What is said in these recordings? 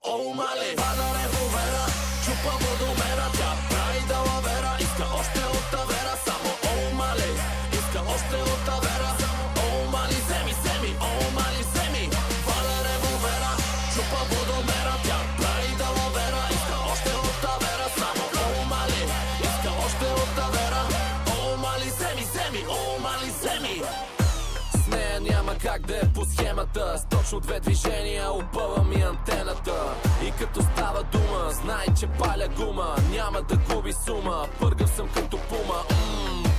О, мали, вада револвера, чупа водомера, тя прави далавера, иска още от тавера. Само о, мали, иска още от тавера. О, мали, вземи, вземи, о, мали, вземи. Вада револвера, чупа водомера, тя прави далавера, иска още от тавера. Само о, мали, иска още от тавера. О, мали, вземи, вземи, о, мали, вземи. С нея няма как да е по схемата. С точно две движения опъва ми антената. И като става дума, знай, че паля гума. Няма да губи сума, пъргав съм като пума.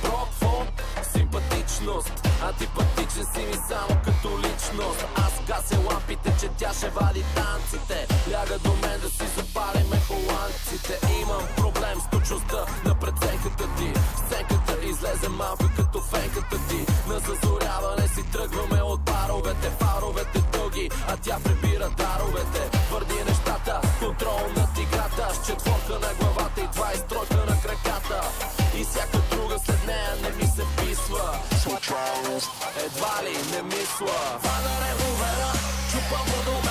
Прокво, симпатичност. Антипатичен си ми само като личност. Аз гася лампите, че тя ще вади танците. Ляга до мен да си запалиме холандците. Имам проблем с точността на преценката ти. Сценката излезе малка като фенката ти. На зазоряване си тръгваме от баровете. Фаровете дълги, а тя прибира даровете. Твърди нещата, контрол над играта. С четворка на главата и 23 на краката. И всяка друга след нея не ми се писва. Едва ли не мисля. Вада револвера, чупа водомера.